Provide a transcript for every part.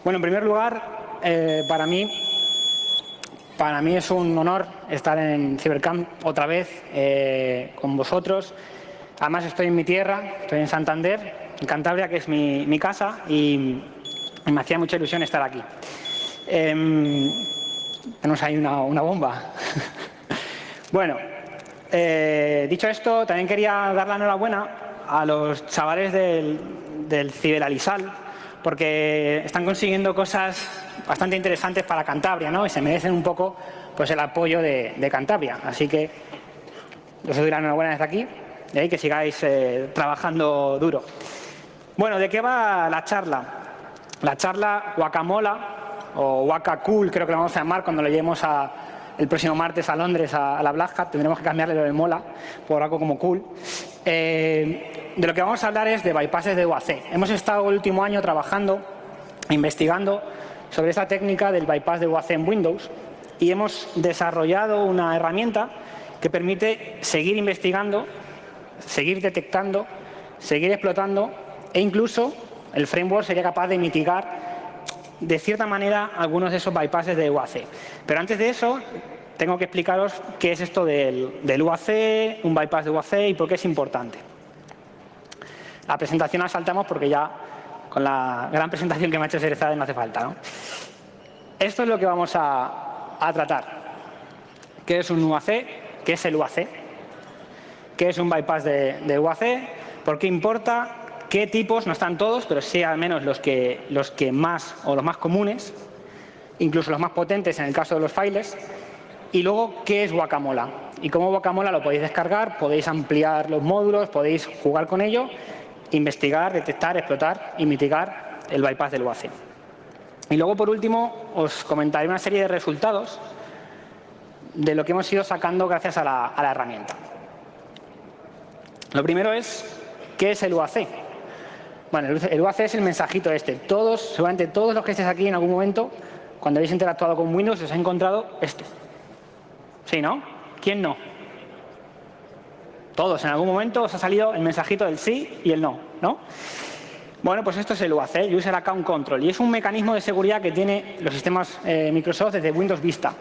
Bueno, en primer lugar, para mí es un honor estar en Cybercamp otra vez con vosotros. Además estoy en mi tierra, estoy en Santander, en Cantabria, que es mi casa, y me hacía mucha ilusión estar aquí. Tenemos ahí una bomba. Bueno, dicho esto, también quería dar la enhorabuena a los chavales del Ciberalisal, porque están consiguiendo cosas bastante interesantes para Cantabria, ¿no? Y se merecen un poco pues, el apoyo de Cantabria. Así que os doy la enhorabuena desde aquí y que sigáis trabajando duro. Bueno, ¿de qué va la charla? La charla Guacamola, o Waka Cool, creo que lo vamos a llamar cuando lo llevemos el próximo martes a Londres, a la Black Hat. Tendremos que cambiarle lo de mola por algo como cool. De lo que vamos a hablar es de bypasses de UAC. Hemos estado el último año trabajando, investigando sobre esta técnica del bypass de UAC en Windows y hemos desarrollado una herramienta que permite seguir investigando, seguir detectando, seguir explotando e incluso el framework sería capaz de mitigar de cierta manera algunos de esos bypasses de UAC. Pero antes de eso tengo que explicaros qué es esto del UAC, un bypass de UAC y por qué es importante. La presentación la saltamos porque ya con la gran presentación que me ha hecho Serezade no hace falta, ¿no? Esto es lo que vamos a tratar. ¿Qué es un UAC? ¿Qué es el UAC? ¿Qué es un bypass de UAC? ¿Por qué importa? ¿Qué tipos? No están todos, pero sí al menos los que más o los más comunes, incluso los más potentes en el caso de los files. Y luego, ¿qué es Guacamola? Y cómo Guacamola lo podéis descargar, podéis ampliar los módulos, podéis jugar con ello, investigar, detectar, explotar y mitigar el bypass del UAC. Y luego, por último, os comentaré una serie de resultados de lo que hemos ido sacando gracias a la herramienta. Lo primero es, ¿qué es el UAC? Bueno, el UAC es el mensajito este. Seguramente todos los que estéis aquí en algún momento, cuando habéis interactuado con Windows, os ha encontrado esto. ¿Sí, no? ¿Quién no? Todos, en algún momento os ha salido el mensajito del sí y el no, ¿no? Bueno, pues esto es el UAC, User Account Control, y es un mecanismo de seguridad que tiene los sistemas Microsoft desde Windows Vista.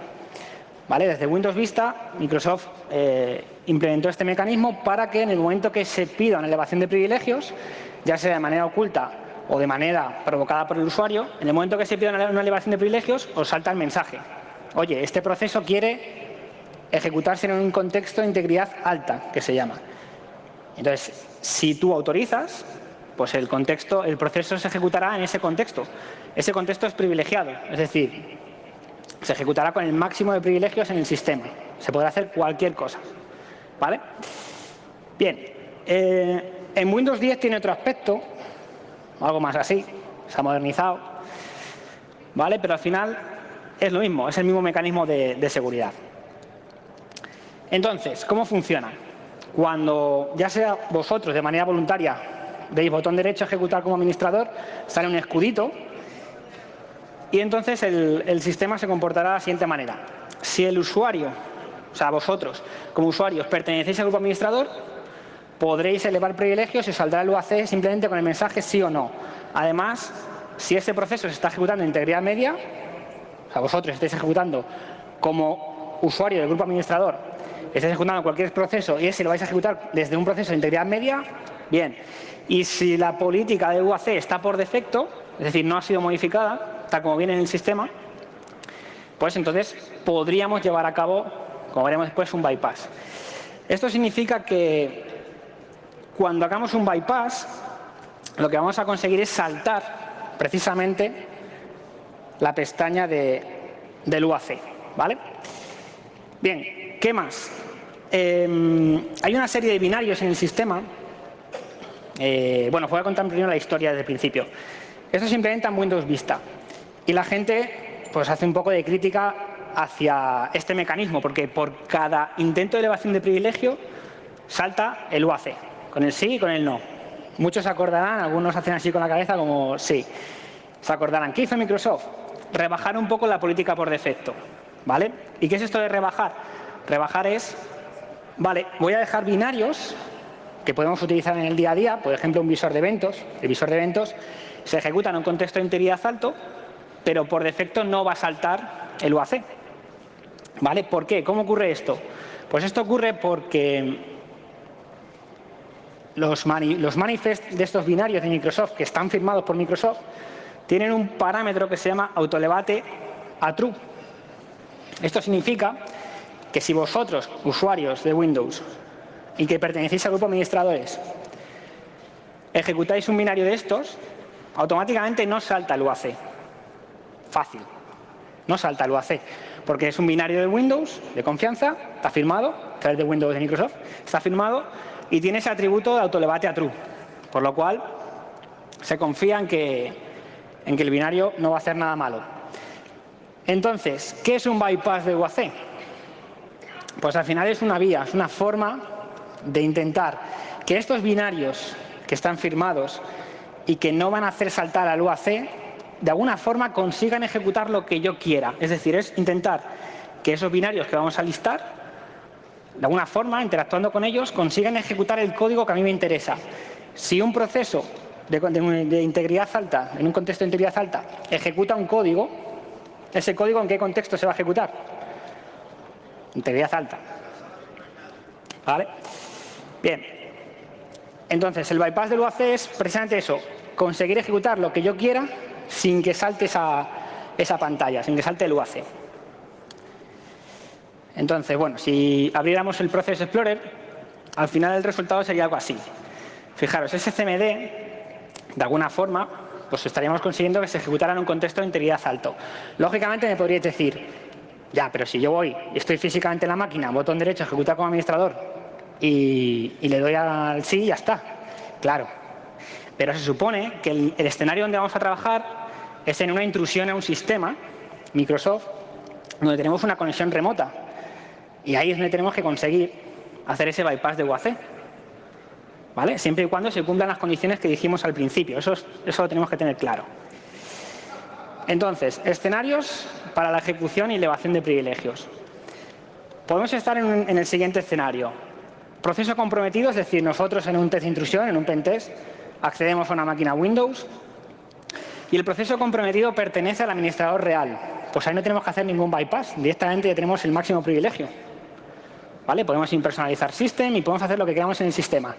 ¿Vale? Desde Windows Vista, Microsoft implementó este mecanismo para que en el momento que se pida una elevación de privilegios, ya sea de manera oculta o de manera provocada por el usuario, en el momento que se pida una elevación de privilegios, os salta el mensaje. Oye, este proceso quiere ejecutarse en un contexto de integridad alta, que se llama. Entonces, si tú autorizas, pues el proceso se ejecutará en ese contexto. Ese contexto es privilegiado, es decir, se ejecutará con el máximo de privilegios en el sistema. Se podrá hacer cualquier cosa. ¿Vale? Bien. En Windows 10 tiene otro aspecto, algo más así, se ha modernizado. ¿Vale? Pero al final es lo mismo, es el mismo mecanismo de seguridad. Entonces, ¿cómo funciona? Cuando ya sea vosotros de manera voluntaria deis botón derecho a ejecutar como administrador, sale un escudito y entonces el sistema se comportará de la siguiente manera. Si el usuario, o sea, vosotros como usuarios pertenecéis al grupo administrador, podréis elevar privilegios y saldrá el UAC simplemente con el mensaje sí o no. Además, si ese proceso se está ejecutando en integridad media, o sea, vosotros estáis ejecutando como usuario del grupo administrador, estáis ejecutando cualquier proceso y ese lo vais a ejecutar desde un proceso de integridad media, bien. Y si la política de UAC está por defecto, es decir, no ha sido modificada, tal como viene en el sistema, pues entonces podríamos llevar a cabo, como veremos después, un bypass. Esto significa que cuando hagamos un bypass, lo que vamos a conseguir es saltar precisamente la pestaña del UAC, ¿vale? Bien, ¿qué más? Hay una serie de binarios en el sistema. Bueno, voy a contar primero la historia desde el principio. Esto se implementa en Windows Vista y la gente pues hace un poco de crítica hacia este mecanismo porque por cada intento de elevación de privilegio salta el UAC, con el sí y con el no. Muchos se acordarán, algunos hacen así con la cabeza como sí. Se acordarán. ¿Qué hizo Microsoft? Rebajar un poco la política por defecto, ¿vale? ¿Y qué es esto de rebajar? Rebajar es, vale, voy a dejar binarios que podemos utilizar en el día a día, por ejemplo, un visor de eventos. El visor de eventos se ejecuta en un contexto de integridad alto, pero por defecto no va a saltar el UAC. ¿Vale? ¿Por qué? ¿Cómo ocurre esto? Pues esto ocurre porque los manifests de estos binarios de Microsoft, que están firmados por Microsoft, tienen un parámetro que se llama autolevate a true. Esto significa que si vosotros, usuarios de Windows, y que pertenecéis al grupo de administradores, ejecutáis un binario de estos, automáticamente no salta el UAC. Fácil. No salta el UAC, porque es un binario de Windows, de confianza, está firmado, a través de Windows de Microsoft, está firmado y tiene ese atributo de autolevate a true. Por lo cual, se confía en que el binario no va a hacer nada malo. Entonces, ¿qué es un bypass de UAC? Pues al final es una vía, es una forma de intentar que estos binarios que están firmados y que no van a hacer saltar al UAC, de alguna forma consigan ejecutar lo que yo quiera. Es decir, es intentar que esos binarios que vamos a listar, de alguna forma, interactuando con ellos, consigan ejecutar el código que a mí me interesa. Si un proceso de integridad alta, en un contexto de integridad alta, ejecuta un código, ¿ese código en qué contexto se va a ejecutar? Integridad alta. ¿Vale? Bien. Entonces, el bypass del UAC es precisamente eso, conseguir ejecutar lo que yo quiera sin que salte esa pantalla, sin que salte el UAC. Entonces, bueno, si abriéramos el Process Explorer, al final el resultado sería algo así. Fijaros, ese CMD, de alguna forma, pues estaríamos consiguiendo que se ejecutara en un contexto de integridad alto. Lógicamente me podríais decir, ya, pero si yo voy y estoy físicamente en la máquina, botón derecho, ejecutar como administrador y le doy al sí y ya está. Claro. Pero se supone que el escenario donde vamos a trabajar es en una intrusión a un sistema, Microsoft, donde tenemos una conexión remota. Y ahí es donde tenemos que conseguir hacer ese bypass de UAC. ¿Vale? Siempre y cuando se cumplan las condiciones que dijimos al principio. Eso lo tenemos que tener claro. Entonces, escenarios para la ejecución y elevación de privilegios. Podemos estar en el siguiente escenario. Proceso comprometido, es decir, nosotros en un test de intrusión, en un pentest, accedemos a una máquina Windows y el proceso comprometido pertenece al administrador real. Pues ahí no tenemos que hacer ningún bypass, directamente ya tenemos el máximo privilegio. ¿Vale? Podemos impersonalizar system y podemos hacer lo que queramos en el sistema.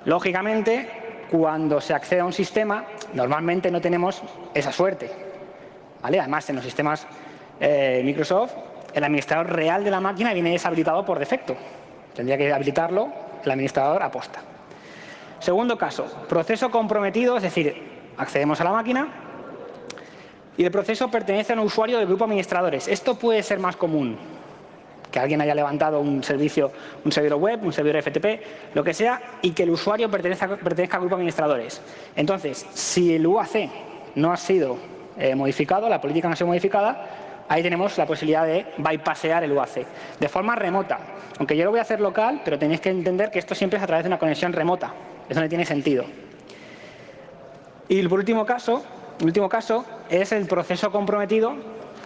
Lógicamente, cuando se accede a un sistema, normalmente no tenemos esa suerte. ¿Vale? Además, en los sistemas Microsoft, el administrador real de la máquina viene deshabilitado por defecto. Tendría que habilitarlo el administrador aposta. Segundo caso, proceso comprometido, es decir, accedemos a la máquina y el proceso pertenece a un usuario del grupo de administradores. Esto puede ser más común, que alguien haya levantado un servidor web, un servidor FTP, lo que sea, y que el usuario pertenezca al grupo de administradores. Entonces, si el UAC no ha sido modificado, la política no ha sido modificada, ahí tenemos la posibilidad de bypassear el UAC de forma remota. Aunque yo lo voy a hacer local, pero tenéis que entender que esto siempre es a través de una conexión remota. Eso no tiene sentido. Y el último caso es el proceso comprometido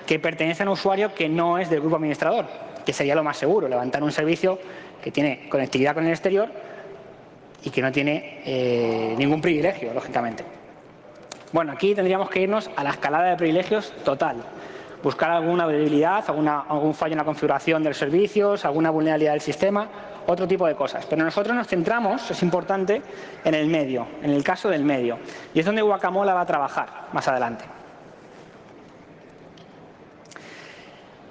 que pertenece a un usuario que no es del grupo administrador, que sería lo más seguro, levantar un servicio que tiene conectividad con el exterior y que no tiene ningún privilegio, lógicamente. Bueno, aquí tendríamos que irnos a la escalada de privilegios total. Buscar alguna debilidad, algún fallo en la configuración de los servicios, alguna vulnerabilidad del sistema, otro tipo de cosas. Pero nosotros nos centramos, es importante, en el medio, en el caso del medio. Y es donde Guacamola va a trabajar más adelante.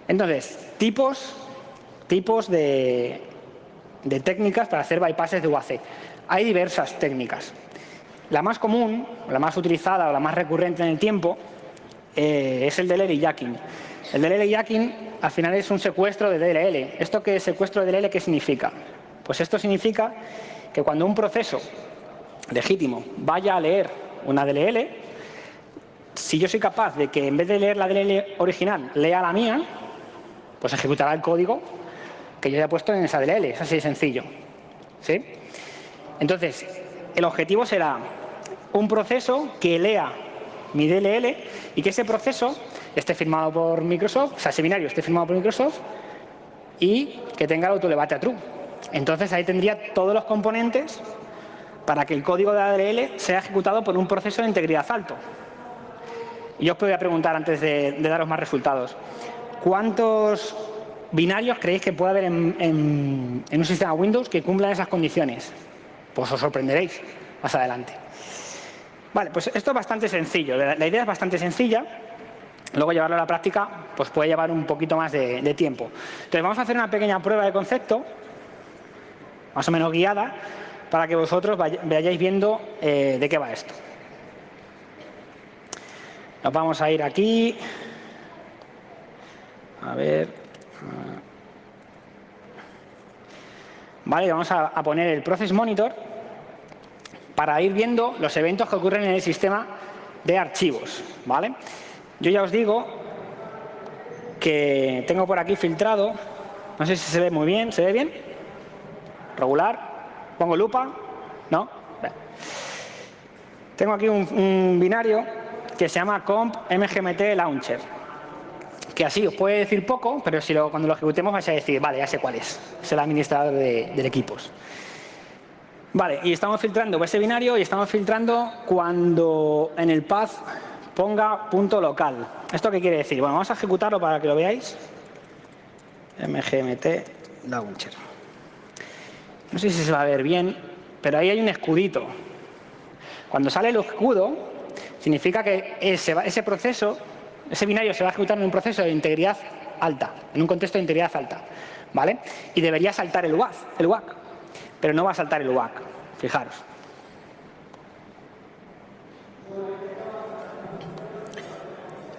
Entonces, tipos de técnicas para hacer bypasses de UAC. Hay diversas técnicas. La más común, la más utilizada o la más recurrente en el tiempo es el DLL jacking. El DLL jacking al final es un secuestro de DLL. ¿Esto qué es secuestro de DLL? ¿Qué significa? Pues esto significa que cuando un proceso legítimo vaya a leer una DLL, si yo soy capaz de que en vez de leer la DLL original lea la mía, pues ejecutará el código que yo haya puesto en esa DLL. Es así de sencillo. ¿Sí? Entonces, el objetivo será un proceso que lea mi DLL y que ese proceso esté firmado por Microsoft, o sea, ese binario esté firmado por Microsoft y que tenga el autolevate a true. Entonces ahí tendría todos los componentes para que el código de ADLL sea ejecutado por un proceso de integridad alto. Y yo os podría preguntar, antes de daros más resultados, ¿cuántos binarios creéis que puede haber en un sistema Windows que cumplan esas condiciones? Pues os sorprenderéis más adelante. Vale, pues esto es bastante sencillo. La idea es bastante sencilla. Luego llevarlo a la práctica pues puede llevar un poquito más de tiempo. Entonces vamos a hacer una pequeña prueba de concepto, más o menos guiada, para que vosotros vayáis viendo de qué va esto. Nos vamos a ir aquí. A ver. Vale, vamos a poner el Process Monitor para ir viendo los eventos que ocurren en el sistema de archivos. ¿Vale? Yo ya os digo que tengo por aquí filtrado. No sé si se ve muy bien. ¿Se ve bien? ¿Regular? ¿Pongo lupa? ¿No? Tengo aquí un binario que se llama comp mgmt launcher, que así os puede decir poco, pero si cuando lo ejecutemos vais a decir, vale, ya sé cuál es el administrador de equipos. Vale, y estamos filtrando ese binario y estamos filtrando cuando en el path ponga punto local. ¿Esto qué quiere decir? Bueno, vamos a ejecutarlo para que lo veáis. mgmt launcher. No sé si se va a ver bien, pero ahí hay un escudito. Cuando sale el escudo, significa que ese proceso, ese binario se va a ejecutar en un proceso de integridad alta, en un contexto de integridad alta, ¿vale? Y debería saltar el WAC, pero no va a saltar el WAC, fijaros.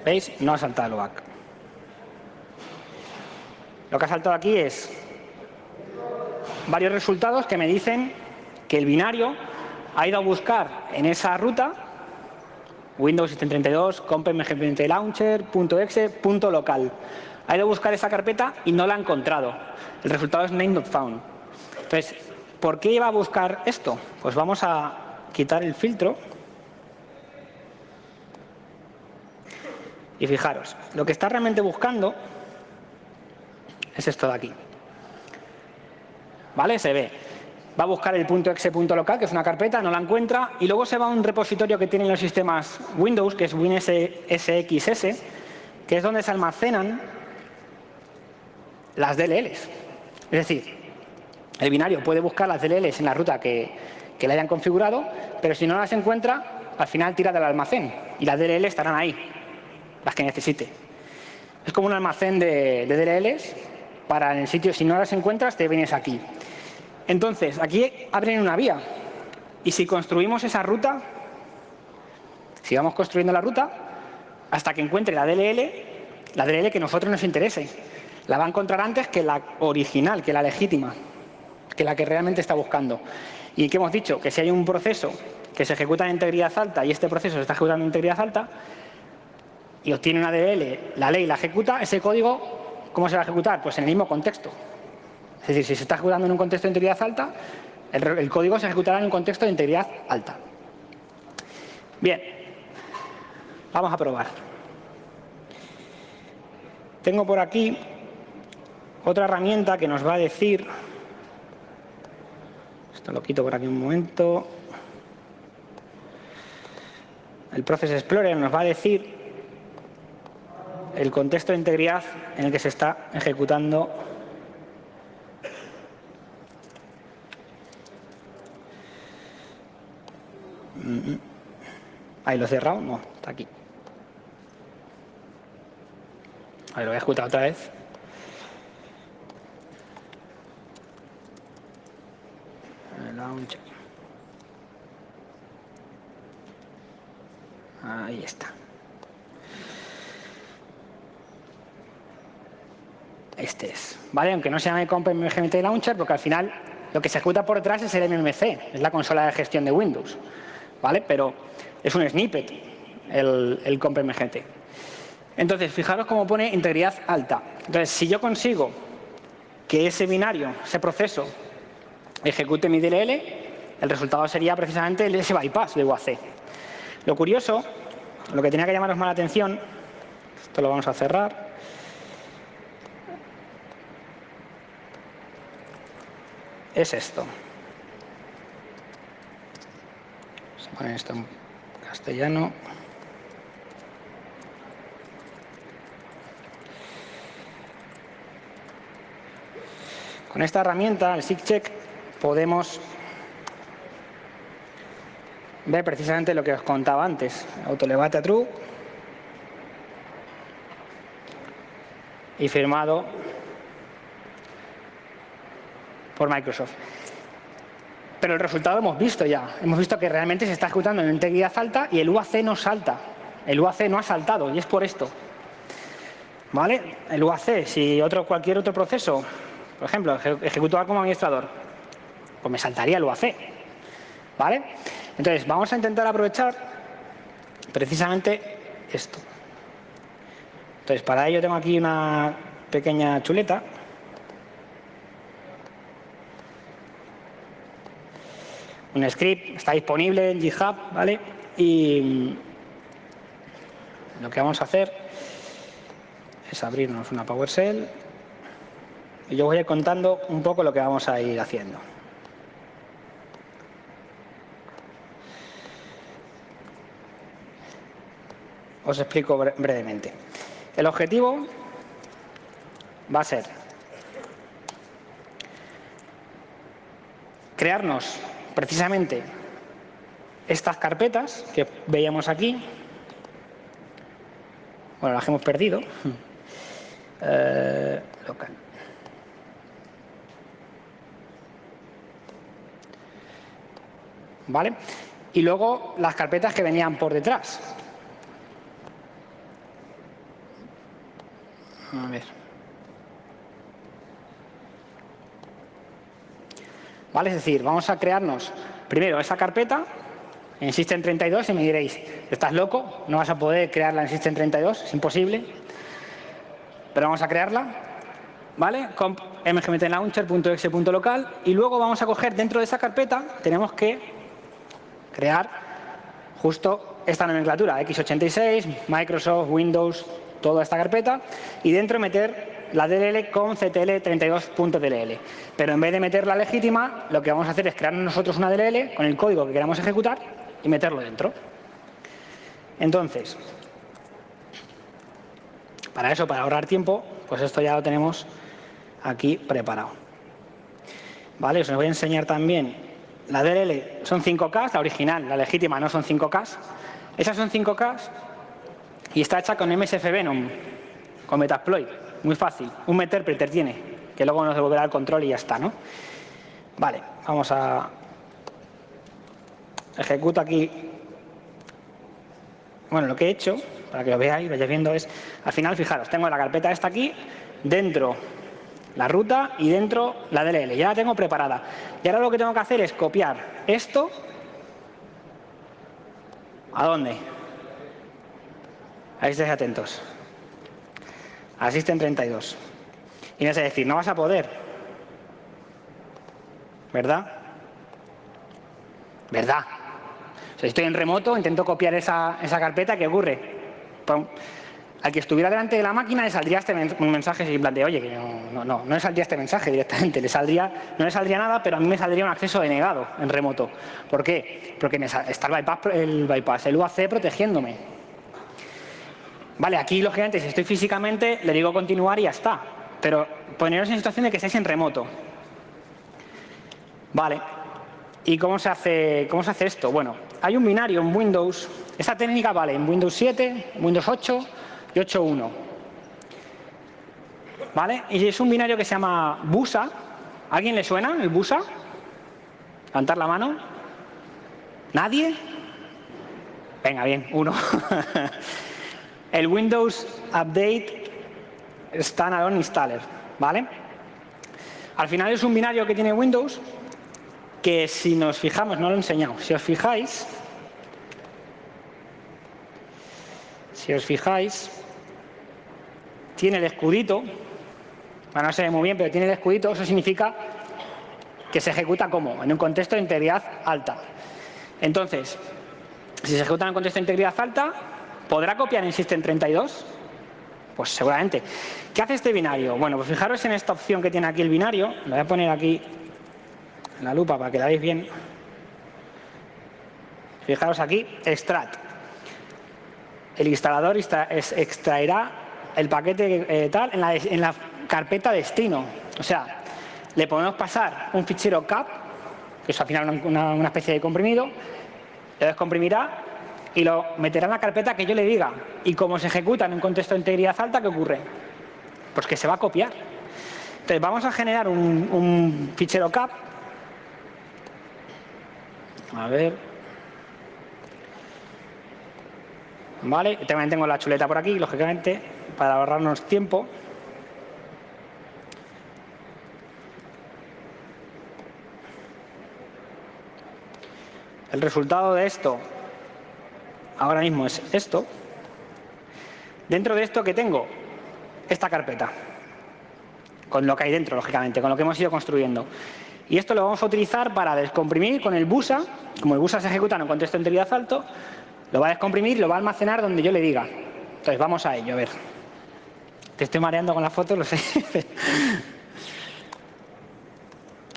¿Veis? No ha saltado el WAC. Lo que ha saltado aquí es varios resultados que me dicen que el binario ha ido a buscar en esa ruta Windows 732, comp mgmt launcher, .exe, .local. Ha ido a buscar esa carpeta y no la ha encontrado. El resultado es name not found. Entonces, ¿por qué iba a buscar esto? Pues vamos a quitar el filtro. Y fijaros, lo que está realmente buscando es esto de aquí. ¿Vale? Se ve. Va a buscar el .exe, .local, que es una carpeta, no la encuentra, y luego se va a un repositorio que tienen los sistemas Windows, que es WinSXS, que es donde se almacenan las DLLs. Es decir, el binario puede buscar las DLLs en la ruta que le hayan configurado, pero si no las encuentra, al final tira del almacén, y las DLLs estarán ahí, las que necesite. Es como un almacén de DLLs para en el sitio, si no las encuentras, te vienes aquí. Entonces, aquí abren una vía y si construimos esa ruta, si vamos construyendo la ruta, hasta que encuentre la DLL que a nosotros nos interese, la va a encontrar antes que la original, que la legítima, que la que realmente está buscando. ¿Y qué hemos dicho? Que si hay un proceso que se ejecuta en integridad alta y este proceso se está ejecutando en integridad alta y obtiene una DLL, la ley la ejecuta, ese código, ¿cómo se va a ejecutar? Pues en el mismo contexto. Es decir, si se está ejecutando en un contexto de integridad alta, el código se ejecutará en un contexto de integridad alta. Bien, vamos a probar. Tengo por aquí otra herramienta que nos va a decir, esto lo quito por aquí un momento, el Process Explorer nos va a decir el contexto de integridad en el que se está ejecutando . Ahí lo he cerrado, no, está aquí. A ver, lo voy a ejecutar otra vez. Launcher. Ahí está. Este es, ¿vale? Aunque no se llame comp mgmt launcher, porque al final lo que se ejecuta por detrás es el MMC, es la consola de gestión de Windows, ¿vale? Pero es un snippet el comp mgt. Entonces, fijaros cómo pone integridad alta. Entonces, si yo consigo que ese binario, ese proceso, ejecute mi DLL, el resultado sería precisamente ese bypass de UAC. Lo curioso, lo que tenía que llamaros más la atención, esto lo vamos a cerrar, es esto. Poner esto en castellano. Con esta herramienta, el SIGCheck, podemos ver precisamente lo que os contaba antes. Autolevate a true y firmado por Microsoft. Pero el resultado lo hemos visto ya. Hemos visto que realmente se está ejecutando en integridad alta y el UAC no salta. El UAC no ha saltado y es por esto. ¿Vale? El UAC, si cualquier otro proceso, por ejemplo, ejecutaba como administrador, pues me saltaría el UAC. ¿Vale? Entonces, vamos a intentar aprovechar precisamente esto. Entonces, para ello tengo aquí una pequeña chuleta. Un script, está disponible en GitHub, ¿vale? Y lo que vamos a hacer es abrirnos una PowerShell y yo voy a ir contando un poco lo que vamos a ir haciendo. Os explico brevemente. El objetivo va a ser crearnos precisamente estas carpetas que veíamos aquí. Bueno, las hemos perdido. Local. ¿Vale? Y luego las carpetas que venían por detrás. A ver. ¿Vale? Es decir, vamos a crearnos primero esa carpeta en System32 y me diréis, ¿estás loco? No vas a poder crearla en System32, es imposible. Pero vamos a crearla, ¿vale? Comp mgmtlauncher.exe.local y luego vamos a coger dentro de esa carpeta, tenemos que crear justo esta nomenclatura, x86, Microsoft, Windows, toda esta carpeta y dentro meter la DLL con ctl32.dll. Pero en vez de meter la legítima, lo que vamos a hacer es crear nosotros una DLL con el código que queramos ejecutar y meterlo dentro. Entonces, para eso, para ahorrar tiempo, pues esto ya lo tenemos aquí preparado. ¿Vale? Os voy a enseñar también. La DLL son 5K, la original, la legítima no son 5K. Esas son 5K y está hecha con MSF Venom, con Metasploit. Muy fácil. Un meterpreter tiene, que luego nos devolverá el control y ya está, ¿no? Vale, vamos a... Ejecuto aquí. Bueno, lo que he hecho, para que lo veáis, vayáis viendo, es... Al final, fijaros, tengo la carpeta esta aquí, dentro la ruta y dentro la DLL. Ya la tengo preparada. Y ahora lo que tengo que hacer es copiar esto. ¿A dónde? Ahí estéis atentos. A System32. Y no sé decir, no vas a poder. ¿Verdad? ¿Verdad? O sea, si estoy en remoto, intento copiar esa carpeta, ¿qué ocurre? Pum. Al que estuviera delante de la máquina le saldría un mensaje en plan de, oye, que no le saldría este mensaje directamente, no le saldría nada, pero a mí me saldría un acceso denegado en remoto. ¿Por qué? Porque está el bypass, el UAC protegiéndome. Vale, aquí lógicamente si estoy físicamente le digo continuar y ya está. Pero poneros en situación de que estáis en remoto. Vale. ¿Y cómo se hace esto? Bueno, hay un binario en Windows. Esta técnica vale en Windows 7, Windows 8 y 8.1. ¿Vale? Y es un binario que se llama BUSA. ¿A alguien le suena el BUSA? ¿Levantar la mano? ¿Nadie? Venga, bien, uno. El Windows Update Standalone Installer, ¿vale? Al final es un binario que tiene Windows que si nos fijamos, no lo he enseñado, si os fijáis, tiene el escudito, bueno, no se ve muy bien, pero tiene el escudito, eso significa que se ejecuta como, en un contexto de integridad alta. Entonces, si se ejecuta en un contexto de integridad alta, ¿podrá copiar en System32? Pues seguramente. ¿Qué hace este binario? Bueno, pues fijaros en esta opción que tiene aquí el binario. Lo voy a poner aquí en la lupa para que la veáis bien. Fijaros aquí, extract. El instalador extraerá el paquete tal en la carpeta destino. O sea, le podemos pasar un fichero cap, que es al final una especie de comprimido, lo descomprimirá y lo meterá en la carpeta que yo le diga. Y como se ejecuta en un contexto de integridad alta, ¿qué ocurre? Pues que se va a copiar. Entonces vamos a generar un fichero cap. A ver. Vale, también tengo la chuleta por aquí, lógicamente, para ahorrarnos tiempo. El resultado de esto ahora mismo es esto. Dentro de esto, ¿qué tengo? Esta carpeta. Con lo que hay dentro, lógicamente, con lo que hemos ido construyendo. Y esto lo vamos a utilizar para descomprimir con el BUSA. Como el BUSA se ejecuta en un contexto de integridad alto, lo va a descomprimir y lo va a almacenar donde yo le diga. Entonces, vamos a ello, a ver. Te estoy mareando con la foto, lo sé.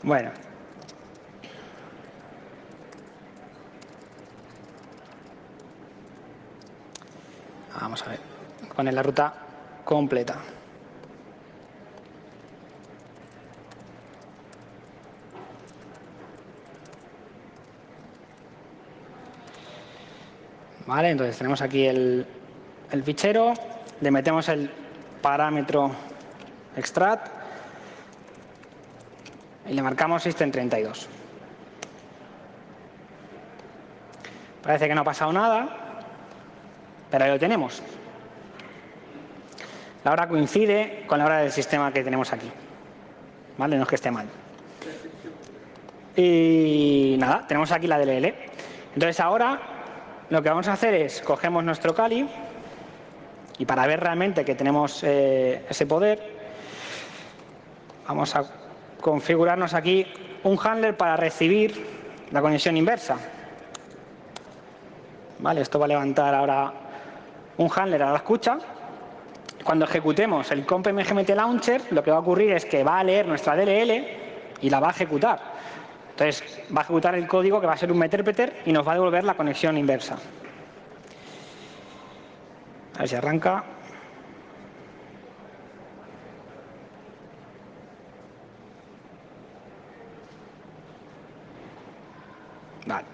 Bueno. Vamos a ver. Poner la ruta completa. Vale, entonces tenemos aquí el fichero, le metemos el parámetro extract y le marcamos system32. Parece que no ha pasado nada, pero ahí lo tenemos. La hora coincide con la hora del sistema que tenemos aquí. ¿Vale? No es que esté mal. Y nada, tenemos aquí la DLL. Entonces ahora lo que vamos a hacer es, cogemos nuestro Kali y para ver realmente que tenemos ese poder, vamos a configurarnos aquí un handler para recibir la conexión inversa. Vale, esto va a levantar ahora un handler a la escucha. Cuando ejecutemos el comp mgmt launcher, lo que va a ocurrir es que va a leer nuestra DLL y la va a ejecutar. Entonces, va a ejecutar el código que va a ser un meterpreter y nos va a devolver la conexión inversa. A ver si arranca. Vale.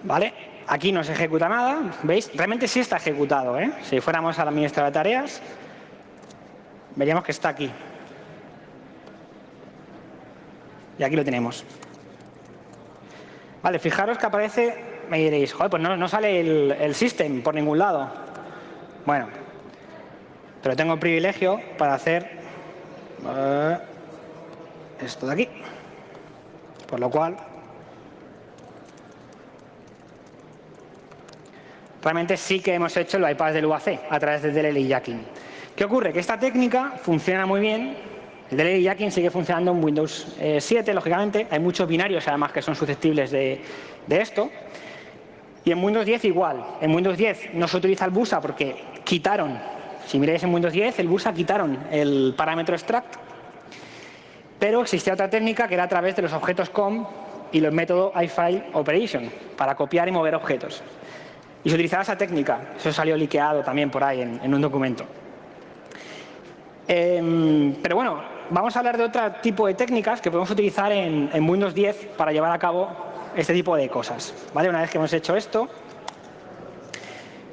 Vale, aquí no se ejecuta nada, ¿veis? Realmente sí está ejecutado, ¿eh? Si fuéramos al administrador de tareas, veríamos que está aquí. Y aquí lo tenemos. Vale, fijaros que aparece, me diréis, joder, pues no sale el system por ningún lado. Bueno, pero tengo el privilegio para hacer esto de aquí. Por lo cual, realmente sí que hemos hecho el bypass del UAC a través del DLL jacking. ¿Qué ocurre? Que esta técnica funciona muy bien. El DLL jacking sigue funcionando en Windows 7, lógicamente. Hay muchos binarios, además, que son susceptibles de esto. Y en Windows 10 igual. En Windows 10 no se utiliza el BUSA porque quitaron, si miráis en Windows 10, el BUSA quitaron el parámetro extract. Pero existía otra técnica que era a través de los objetos COM y el método iFile Operation para copiar y mover objetos. Y se utilizaba esa técnica. Eso salió liqueado también por ahí en un documento. Pero bueno, vamos a hablar de otro tipo de técnicas que podemos utilizar en Windows 10 para llevar a cabo este tipo de cosas. ¿Vale? Una vez que hemos hecho esto,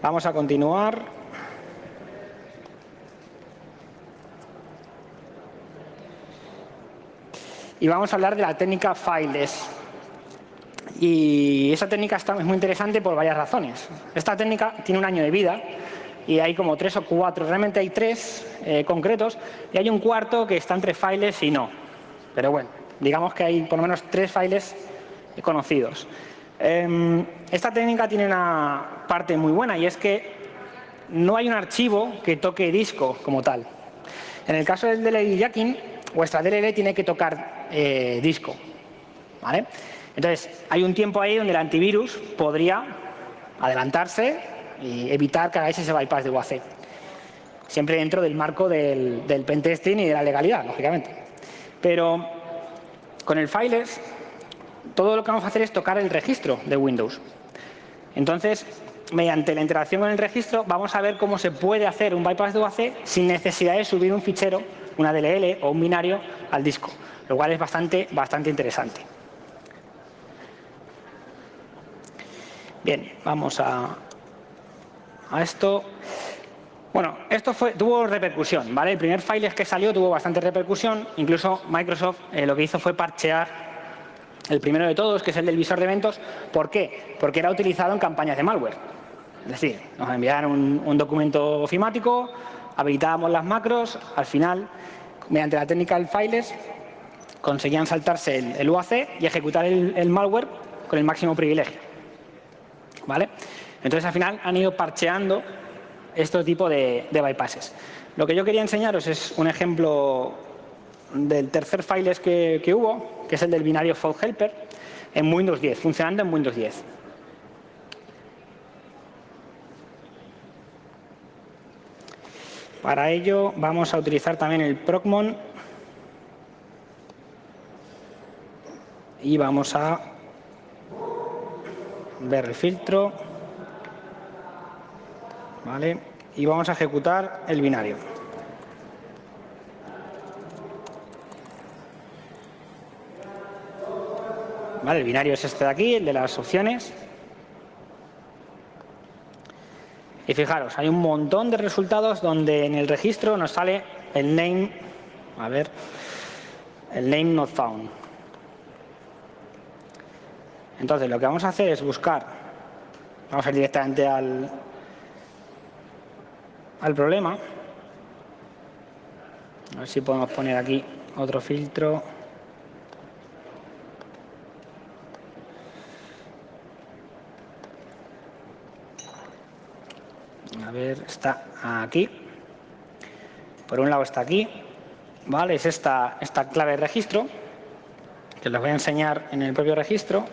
vamos a continuar. Y vamos a hablar de la técnica fileless. Y esa técnica es muy interesante por varias razones. Esta técnica tiene un año de vida y hay como 3 o 4, realmente hay 3 concretos y hay un cuarto que está entre fileless y no. Pero bueno, digamos que hay por lo menos 3 fileless conocidos. Esta técnica tiene una parte muy buena y es que no hay un archivo que toque disco como tal. En el caso del DLL jacking, vuestra DLL tiene que tocar disco. ¿Vale? Entonces, hay un tiempo ahí donde el antivirus podría adelantarse y evitar que hagáis ese bypass de UAC. siempre dentro del marco del pentesting y de la legalidad, lógicamente. Pero con el fileless, todo lo que vamos a hacer es tocar el registro de Windows. Entonces, mediante la interacción con el registro, vamos a ver cómo se puede hacer un bypass de UAC sin necesidad de subir un fichero, una DLL o un binario al disco, lo cual es bastante interesante. Bien, vamos a esto. Bueno, esto tuvo repercusión, ¿vale? El primer fileless que salió tuvo bastante repercusión. Incluso Microsoft lo que hizo fue parchear el primero de todos, que es el del visor de eventos. ¿Por qué? Porque era utilizado en campañas de malware. Es decir, nos enviaron un documento ofimático, habilitábamos las macros, al final, mediante la técnica del fileless, conseguían saltarse el UAC y ejecutar el malware con el máximo privilegio. ¿Vale? Entonces, al final, han ido parcheando este tipo de bypasses. Lo que yo quería enseñaros es un ejemplo del tercer fileless que hubo, que es el del binario fault helper, en Windows 10, funcionando en Windows 10. Para ello vamos a utilizar también el procmon y vamos a ver el filtro, ¿vale? Y vamos a ejecutar el binario. ¿Vale? El binario es este de aquí, el de las opciones. Y fijaros, hay un montón de resultados donde en el registro nos sale el name, a ver, el name not found. Entonces, lo que vamos a hacer es buscar, vamos a ir directamente al problema. A ver si podemos poner aquí otro filtro. A ver, está aquí. Por un lado está aquí, ¿vale? Es esta clave de registro, que os voy a enseñar en el propio registro,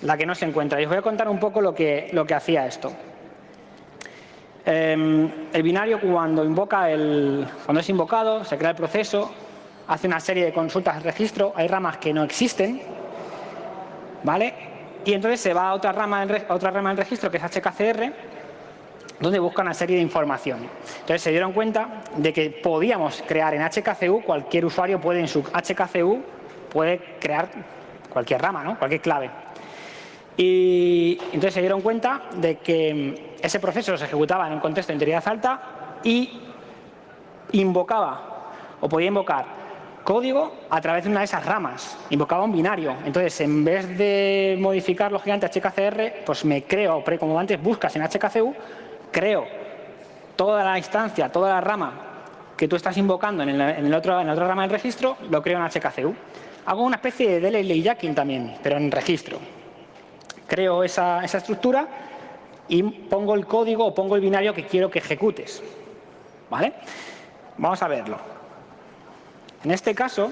la que no se encuentra. Y os voy a contar un poco lo que hacía esto. El binario, cuando es invocado, se crea el proceso, hace una serie de consultas al registro, hay ramas que no existen, ¿vale? Y entonces se va a otra rama del registro, que es HKCR, donde busca una serie de información. Entonces se dieron cuenta de que podíamos crear en HKCU, cualquier usuario puede en su HKCU puede crear cualquier rama, ¿no? Cualquier clave. Y entonces se dieron cuenta de que ese proceso se ejecutaba en un contexto de integridad alta y podía invocar código a través de una de esas ramas. Invocaba un binario. Entonces, en vez de modificar lógicamente HKCR, pues me creo, como antes buscas en HKCU, creo toda la instancia, toda la rama que tú estás invocando en la otra rama del registro, lo creo en HKCU. Hago una especie de DLL jacking también, pero en registro. Creo esa estructura y pongo el código o pongo el binario que quiero que ejecutes. ¿Vale? Vamos a verlo. En este caso,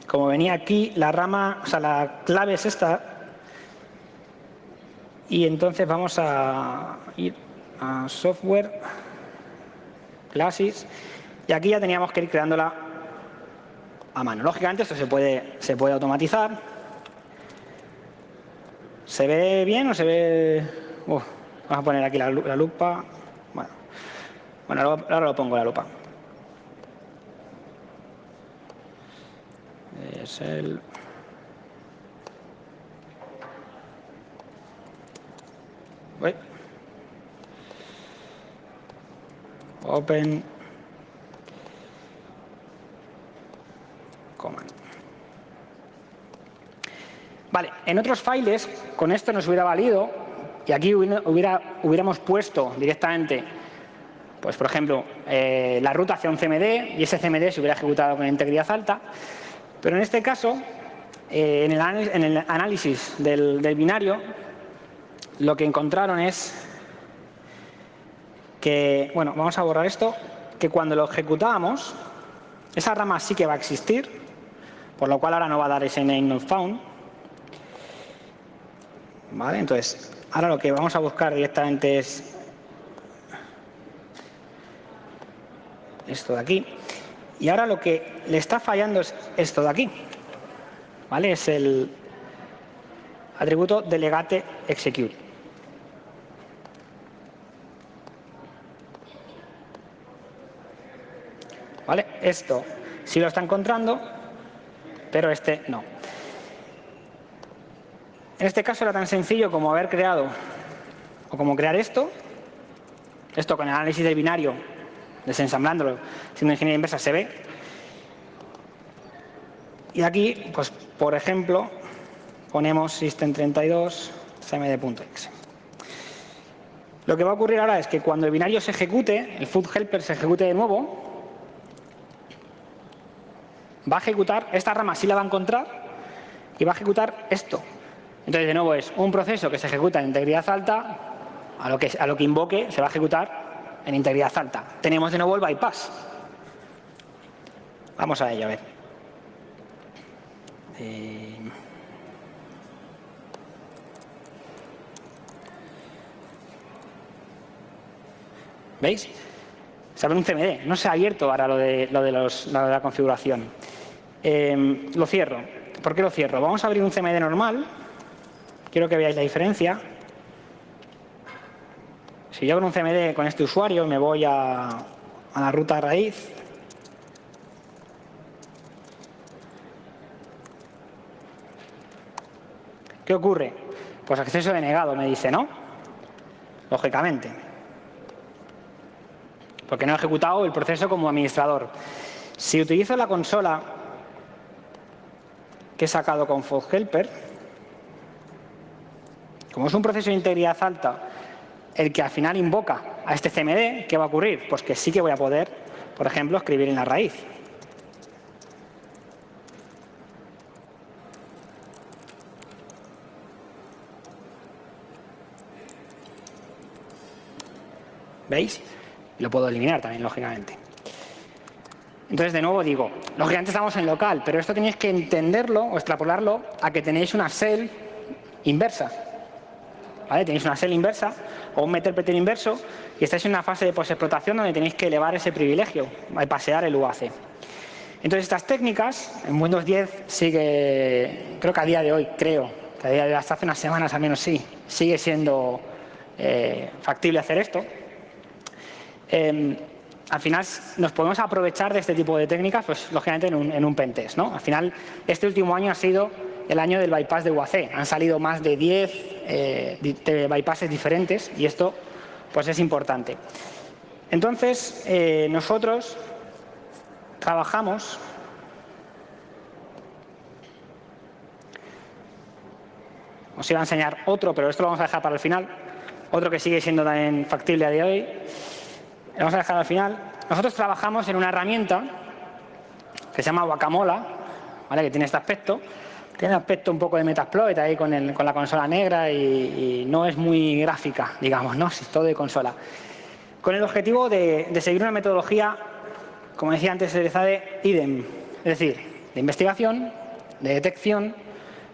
como venía aquí, la rama, o sea, la clave es esta. Y entonces vamos a ir a software, classes, y aquí ya teníamos que ir creándola a mano. Lógicamente esto se puede automatizar. ¿Se ve bien o se ve...? Vamos a poner aquí la lupa. Bueno, ahora lo pongo la lupa. Es el... Uy. Open command. Vale, en otros files con esto nos hubiera valido y aquí hubiéramos puesto directamente, pues por ejemplo, la ruta hacia un CMD y ese CMD se hubiera ejecutado con integridad alta. Pero en este caso, en el análisis del binario, lo que encontraron es que, bueno, vamos a borrar esto, que cuando lo ejecutábamos, esa rama sí que va a existir, por lo cual ahora no va a dar ese name not found. ¿Vale? Entonces, ahora lo que vamos a buscar directamente es esto de aquí. Y ahora lo que le está fallando es esto de aquí, ¿vale? Es el atributo delegate execute. ¿Vale? Esto sí lo está encontrando, pero este no. En este caso era tan sencillo como haber creado, o como crear esto con el análisis del binario, desensamblándolo, siendo ingeniería inversa, se ve. Y aquí, pues, por ejemplo, ponemos system32 cmd.exe. Lo que va a ocurrir ahora es que cuando el binario se ejecute, el food helper se ejecute de nuevo, va a ejecutar, esta rama sí la va a encontrar y va a ejecutar esto. Entonces, de nuevo, es un proceso que se ejecuta en integridad alta, a lo que invoque se va a ejecutar en integridad alta. Tenemos de nuevo el bypass. Vamos a ello, a ver. ¿Veis? Se abre un CMD. No se ha abierto ahora lo de la configuración. Lo cierro. ¿Por qué lo cierro? Vamos a abrir un CMD normal. Quiero que veáis la diferencia. Si yo abro un CMD con este usuario, me voy a la ruta raíz. ¿Qué ocurre? Pues acceso denegado, me dice, ¿no? Lógicamente. Porque no he ejecutado el proceso como administrador. Si utilizo la consola que he sacado con FoodHelper, como es un proceso de integridad alta, el que al final invoca a este CMD, ¿qué va a ocurrir? Pues que sí que voy a poder, por ejemplo, escribir en la raíz. ¿Veis? Lo puedo eliminar también, lógicamente. Entonces, de nuevo digo, lógicamente estamos en local, pero esto tenéis que entenderlo o extrapolarlo a que tenéis una shell inversa. ¿Vale? Tenéis una shell inversa o un meterpreter inverso y estáis en una fase de posexplotación donde tenéis que elevar ese privilegio, pasear el UAC. Entonces, estas técnicas, en Windows 10 sigue, creo que a día de hoy, hasta hace unas semanas al menos sí, sigue siendo factible hacer esto. Al final nos podemos aprovechar de este tipo de técnicas, pues lógicamente en un pentest, ¿no? Al final, este último año ha sido el año del bypass de UAC. Han salido más de 10 bypasses diferentes y esto pues es importante. Entonces, nosotros trabajamos os iba a enseñar otro, pero esto lo vamos a dejar para el final. Otro que sigue siendo también factible a día de hoy. Lo vamos a dejar al final. Nosotros trabajamos en una herramienta que se llama Guacamola, ¿vale? Que tiene este aspecto. Tiene aspecto un poco de Metasploit ahí con la consola negra y no es muy gráfica, digamos, ¿no? Es todo de consola. Con el objetivo de seguir una metodología, como decía antes, de IDEM, es decir, de investigación, de detección,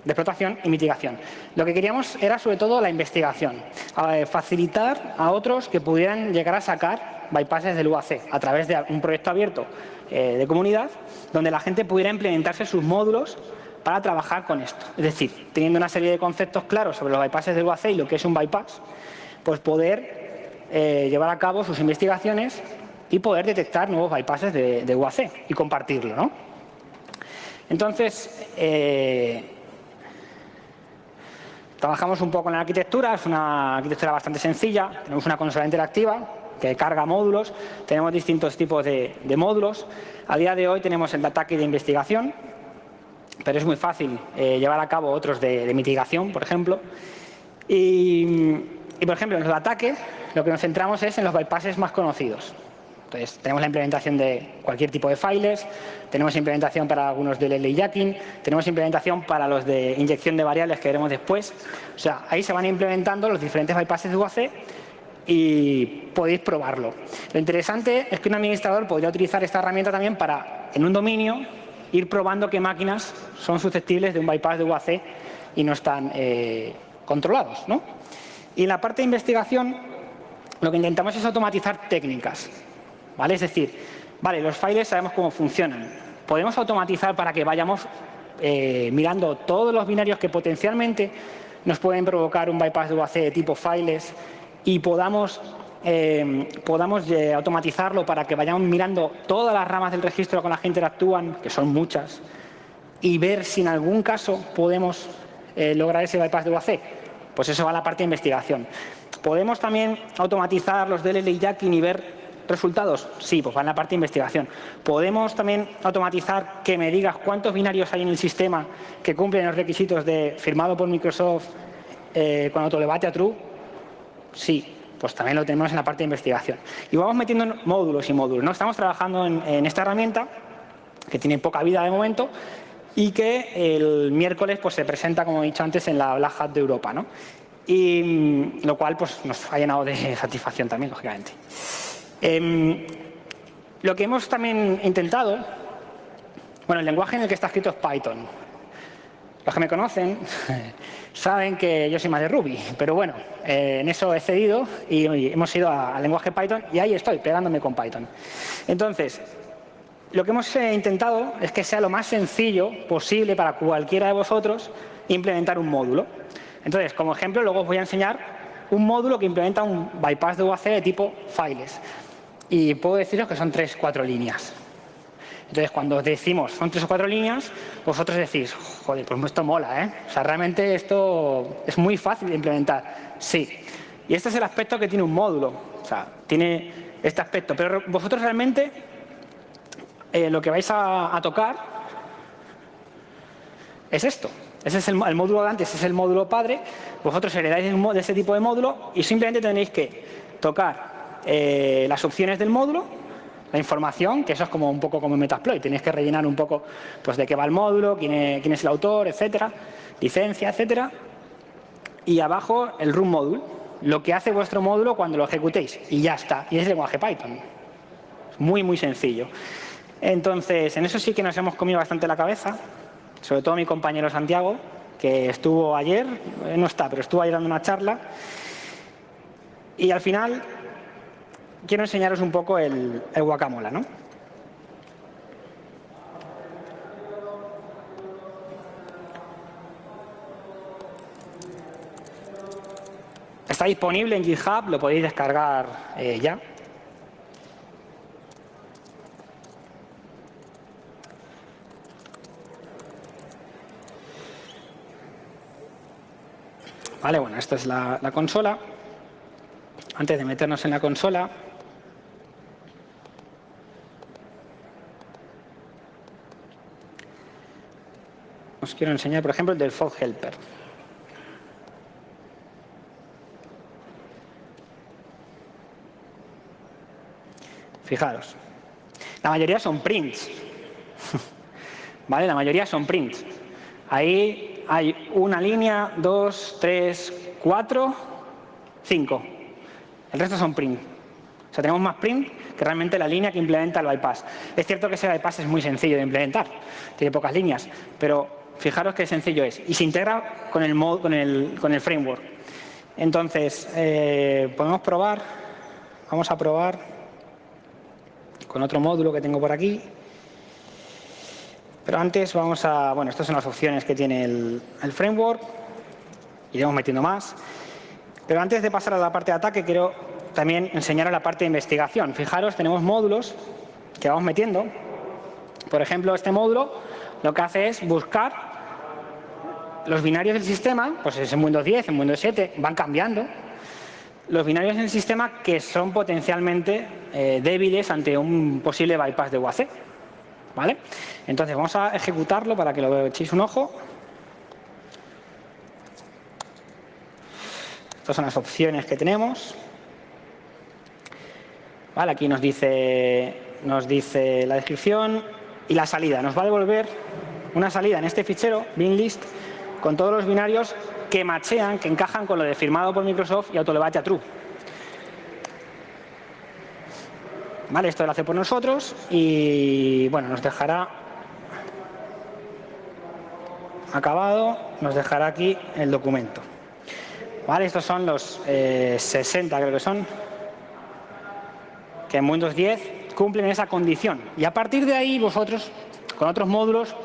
de explotación y mitigación. Lo que queríamos era sobre todo la investigación, facilitar a otros que pudieran llegar a sacar bypasses del UAC a través de un proyecto abierto de comunidad donde la gente pudiera implementarse sus módulos para trabajar con esto. Es decir, teniendo una serie de conceptos claros sobre los bypasses del UAC y lo que es un bypass, pues poder llevar a cabo sus investigaciones y poder detectar nuevos bypasses de UAC y compartirlo, ¿no? Entonces, trabajamos un poco en la arquitectura, es una arquitectura bastante sencilla, tenemos una consola interactiva que carga módulos, tenemos distintos tipos de módulos. A día de hoy tenemos el de ataque y de investigación, pero es muy fácil llevar a cabo otros de mitigación, por ejemplo. Y, por ejemplo, en el ataque lo que nos centramos es en los bypasses más conocidos. Entonces, tenemos la implementación de cualquier tipo de files, tenemos implementación para algunos del LJacking, tenemos implementación para los de inyección de variables que veremos después. O sea, ahí se van implementando los diferentes bypasses de UAC y podéis probarlo. Lo interesante es que un administrador podría utilizar esta herramienta también para, en un dominio, ir probando qué máquinas son susceptibles de un bypass de UAC y no están controlados, ¿no? Y en la parte de investigación, lo que intentamos es automatizar técnicas, ¿vale? Es decir, Vale, los files sabemos cómo funcionan. Podemos automatizar para que vayamos mirando todos los binarios que potencialmente nos pueden provocar un bypass de UAC de tipo files y podamos automatizarlo para que vayamos mirando todas las ramas del registro con las que interactúan, que son muchas, y ver si en algún caso podemos lograr ese bypass de UAC. Pues eso va a la parte de investigación. ¿Podemos también automatizar los DLL y jacking y ver resultados? Sí, pues va en la parte de investigación. ¿Podemos también automatizar que me digas cuántos binarios hay en el sistema que cumplen los requisitos de firmado por Microsoft con autodebate a true? Sí, pues también lo tenemos en la parte de investigación. Y vamos metiendo módulos y módulos, ¿no? Estamos trabajando en esta herramienta que tiene poca vida de momento y que el miércoles pues, se presenta, como he dicho antes, en la Black Hat de Europa, ¿no? Y lo cual pues, nos ha llenado de satisfacción también, lógicamente. Lo que hemos también intentado, bueno, el lenguaje en el que está escrito es Python. Los que me conocen saben que yo soy más de Ruby, pero bueno, en eso he cedido y hemos ido al lenguaje Python y ahí estoy, pegándome con Python. Entonces, lo que hemos intentado es que sea lo más sencillo posible para cualquiera de vosotros implementar un módulo. Entonces, como ejemplo, luego os voy a enseñar un módulo que implementa un bypass de UAC de tipo files. Y puedo deciros que son 3 o 4 líneas. Entonces, cuando decimos son 3 o 4 líneas, vosotros decís, joder, pues esto mola, ¿eh? O sea, realmente esto es muy fácil de implementar. Sí. Y este es el aspecto que tiene un módulo. O sea, tiene este aspecto. Pero vosotros realmente lo que vais a tocar es esto. Ese es el módulo de antes, es el módulo padre. Vosotros heredáis de ese tipo de módulo y simplemente tenéis que tocar las opciones del módulo, la información, que eso es como un poco como en Metasploit. Tenéis que rellenar un poco pues, de qué va el módulo, quién es el autor, etcétera, licencia, etcétera. Y abajo el run module, lo que hace vuestro módulo cuando lo ejecutéis. Y ya está. Y es el lenguaje Python. Muy, muy sencillo. Entonces, en eso sí que nos hemos comido bastante la cabeza. Sobre todo mi compañero Santiago, que estuvo ayer, no está, pero estuvo ayer dando una charla. Y al final quiero enseñaros un poco el guacamola, ¿no? Está disponible en GitHub, lo podéis descargar ya. Vale, bueno, esta es la consola. Antes de meternos en la consola, os quiero enseñar, por ejemplo, el del Fault Helper. Fijaros, la mayoría son prints. ¿Vale? La mayoría son prints. Ahí hay una línea, 2, 3, 4, 5. El resto son print. O sea, tenemos más print que realmente la línea que implementa el bypass. Es cierto que ese bypass es muy sencillo de implementar. Tiene pocas líneas, pero fijaros qué sencillo es. Y se integra con el framework. Entonces, podemos probar. Vamos a probar con otro módulo que tengo por aquí. Pero antes vamos a... Bueno, estas son las opciones que tiene el framework. Iremos metiendo más. Pero antes de pasar a la parte de ataque, quiero también enseñaros la parte de investigación. Fijaros, tenemos módulos que vamos metiendo. Por ejemplo, este módulo lo que hace es buscar los binarios del sistema, pues es en Windows 10, en Windows 7, van cambiando. Los binarios en el sistema que son potencialmente débiles ante un posible bypass de UAC. ¿Vale? Entonces vamos a ejecutarlo para que lo echéis un ojo. Estas son las opciones que tenemos. Vale, aquí nos dice la descripción y la salida. Nos va a devolver una salida en este fichero, binlist, con todos los binarios que machean, que encajan con lo de firmado por Microsoft y autodebate a true. Vale, esto lo hace por nosotros y bueno, nos dejará acabado, nos dejará aquí el documento. Vale, estos son los 60 creo que son, que en Windows 10 cumplen esa condición. Y a partir de ahí vosotros, con otros módulos,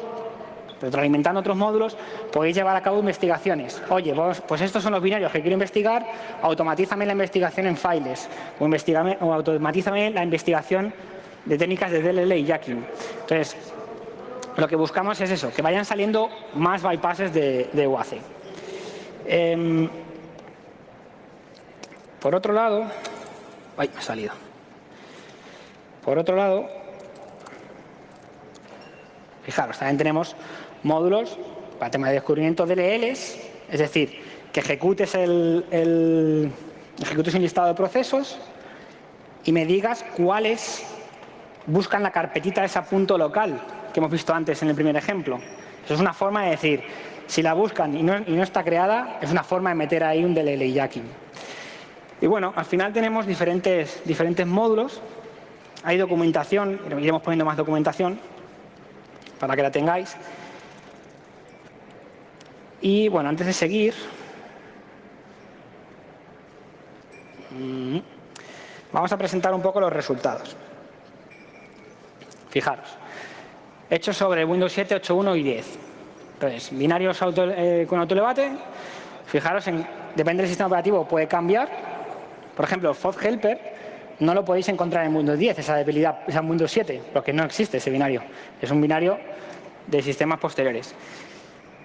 retroalimentando otros módulos, podéis llevar a cabo investigaciones. Oye, pues estos son los binarios que quiero investigar, automatízame la investigación en Files o automatízame la investigación de técnicas de DLL y jacking. Entonces, lo que buscamos es eso, que vayan saliendo más bypasses de UAC. Por otro lado, ¡ay, me ha salido! Por otro lado, fijaros, también tenemos módulos para tema de descubrimiento de DLLs, es decir, que ejecutes un listado de procesos y me digas cuáles buscan la carpetita esa punto local que hemos visto antes en el primer ejemplo. Eso es una forma de decir, si la buscan y no está creada, es una forma de meter ahí un DLL y jacking. Y bueno, al final tenemos diferentes módulos. Hay documentación, iremos poniendo más documentación para que la tengáis. Y bueno, antes de seguir, vamos a presentar un poco los resultados. Fijaros, hechos sobre Windows 7, 8.1 y 10. Entonces, binarios con autodebate, fijaros, depende del sistema operativo, puede cambiar. Por ejemplo, FOD Helper no lo podéis encontrar en Windows 10, esa debilidad es en Windows 7, porque no existe ese binario. Es un binario de sistemas posteriores.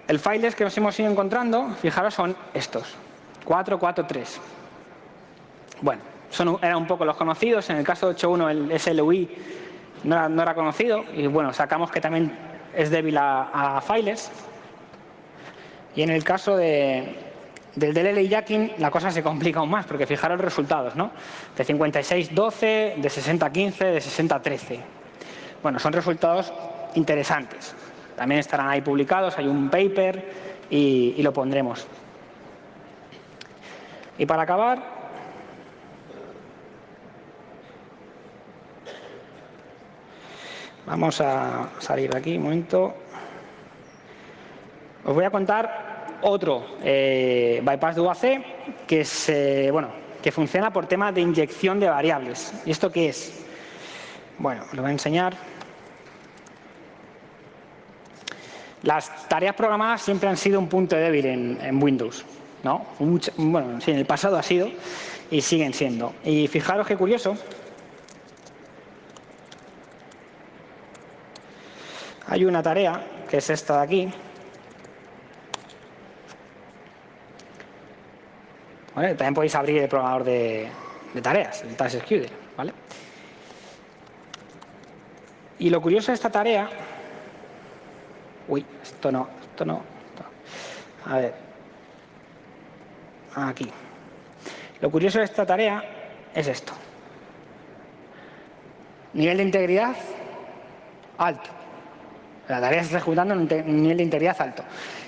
El files que nos hemos ido encontrando, fijaros, son estos, 4, 4, 3. Bueno, eran un poco los conocidos. En el caso de 8.1 el SLUI no era conocido y bueno, sacamos que también es débil a files. Y en el caso del DLL y jacking la cosa se complica aún más, porque fijaros los resultados, ¿no? De 56-12, de 60-15, de 60-13. Bueno, son resultados interesantes. También estarán ahí publicados, hay un paper y lo pondremos. Y para acabar, vamos a salir de aquí un momento. Os voy a contar otro bypass de UAC que funciona por temas de inyección de variables. ¿Y esto qué es? Bueno, os lo voy a enseñar. Las tareas programadas siempre han sido un punto débil en Windows, ¿no? Bueno, sí, en el pasado ha sido y siguen siendo. Y fijaros qué curioso. Hay una tarea, que es esta de aquí. ¿Vale? También podéis abrir el programador de tareas, el Task Executor, ¿vale? Y lo curioso de esta tarea... Uy, esto no. A ver. Aquí. Lo curioso de esta tarea es esto. Nivel de integridad alto. La tarea se está ejecutando en un nivel de integridad alto.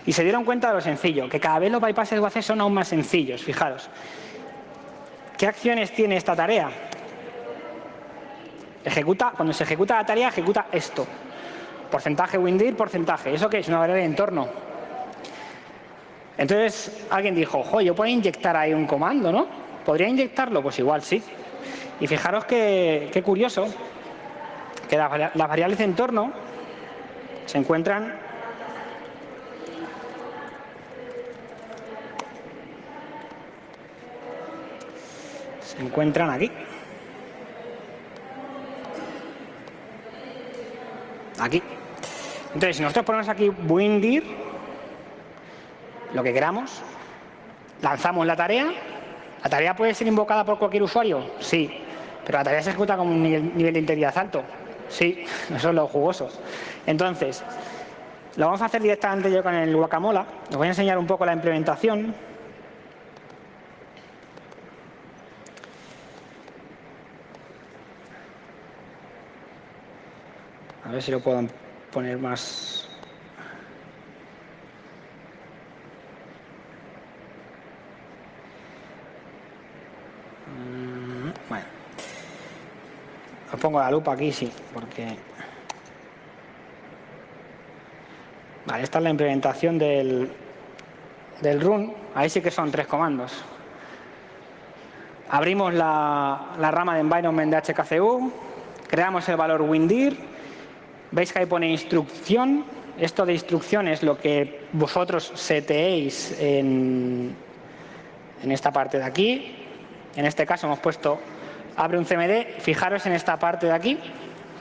Y se dieron cuenta de lo sencillo, que cada vez los bypasses de UAC son aún más sencillos. Fijaros. ¿Qué acciones tiene esta tarea? Cuando se ejecuta la tarea, ejecuta esto. Porcentaje WinDir, porcentaje. ¿Eso qué es? Una variable de entorno. Entonces alguien dijo, jo, yo puedo inyectar ahí un comando, ¿no? ¿Podría inyectarlo? Pues igual sí. Y fijaros qué curioso, que las variables de entorno se encuentran aquí. Aquí. Entonces, si nosotros ponemos aquí WinDir, lo que queramos, lanzamos la tarea puede ser invocada por cualquier usuario, sí, pero la tarea se ejecuta con un nivel de integridad alto, sí, eso es lo jugoso. Entonces, lo vamos a hacer directamente yo con el Guacamole. Os voy a enseñar un poco la implementación. A ver si lo puedo poner más. Bueno. Os pongo la lupa aquí, sí, porque... Vale, esta es la implementación del run. Ahí sí que son 3 comandos. Abrimos la rama de environment de HKCU, creamos el valor windir. Veis que ahí pone instrucción. Esto de instrucción es lo que vosotros seteéis en esta parte de aquí. En este caso hemos puesto abre un CMD. Fijaros en esta parte de aquí,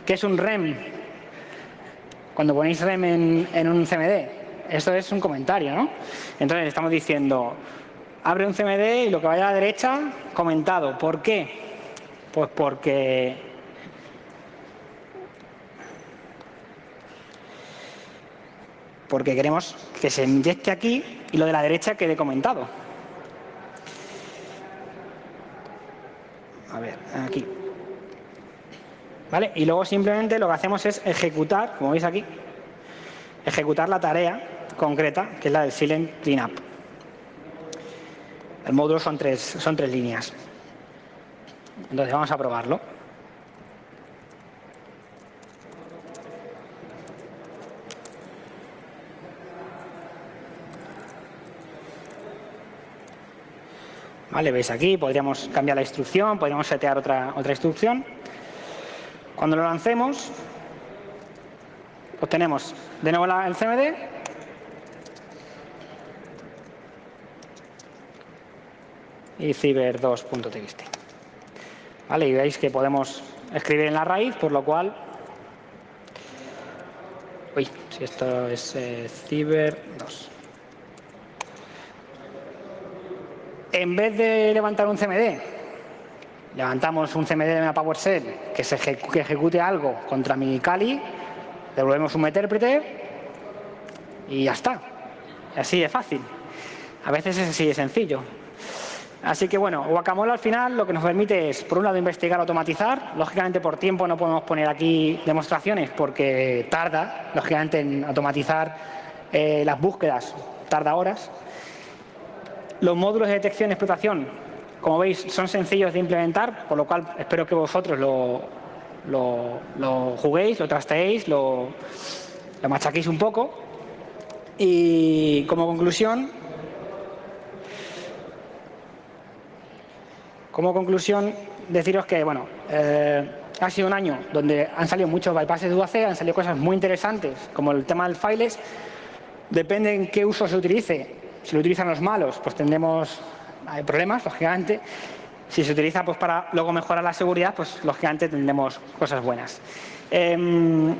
que es un rem. Cuando ponéis rem en un CMD, esto es un comentario, ¿no? Entonces estamos diciendo abre un CMD y lo que vaya a la derecha, comentado. ¿Por qué? Pues porque queremos que se inyecte aquí y lo de la derecha quede comentado. A ver, aquí. ¿Vale? Y luego simplemente lo que hacemos es ejecutar, como veis aquí, ejecutar la tarea concreta, que es la del silent cleanup. El módulo son tres líneas. Entonces vamos a probarlo. ¿Vale? Veis aquí, podríamos cambiar la instrucción, podríamos setear otra instrucción. Cuando lo lancemos, obtenemos de nuevo el CMD y ciber2.txt. ¿Vale? Y veis que podemos escribir en la raíz, por lo cual... Uy, si esto es ciber2. En vez de levantar un CMD, levantamos un CMD de una PowerShell que ejecute algo contra mi Kali, devolvemos un metérpreter y ya está. Así de fácil. A veces es así de sencillo. Así que bueno, Guacamole al final lo que nos permite es, por un lado, investigar, automatizar. Lógicamente por tiempo no podemos poner aquí demostraciones porque tarda, lógicamente, en automatizar las búsquedas, tarda horas. Los módulos de detección y explotación, como veis, son sencillos de implementar, por lo cual espero que vosotros lo juguéis, lo trasteéis, lo machaquéis un poco. Y como conclusión, deciros que bueno, ha sido un año donde han salido muchos bypasses de UAC, han salido cosas muy interesantes, como el tema del fileless. Depende en qué uso se utilice. Si lo utilizan los malos, pues tendremos problemas, lógicamente. Si se utiliza pues para luego mejorar la seguridad, pues lógicamente tendremos cosas buenas. La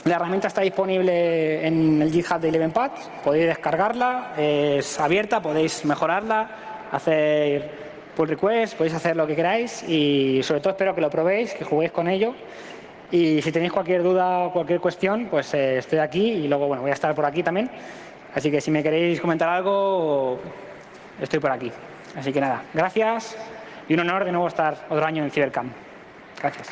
herramienta está disponible en el GitHub de ElevenPads, podéis descargarla, es abierta, podéis mejorarla, hacer pull requests, podéis hacer lo que queráis y sobre todo espero que lo probéis, que juguéis con ello. Y si tenéis cualquier duda o cualquier cuestión, pues estoy aquí y luego bueno, voy a estar por aquí también. Así que si me queréis comentar algo, estoy por aquí. Así que nada, gracias y un honor de nuevo estar otro año en Cybercamp. Gracias.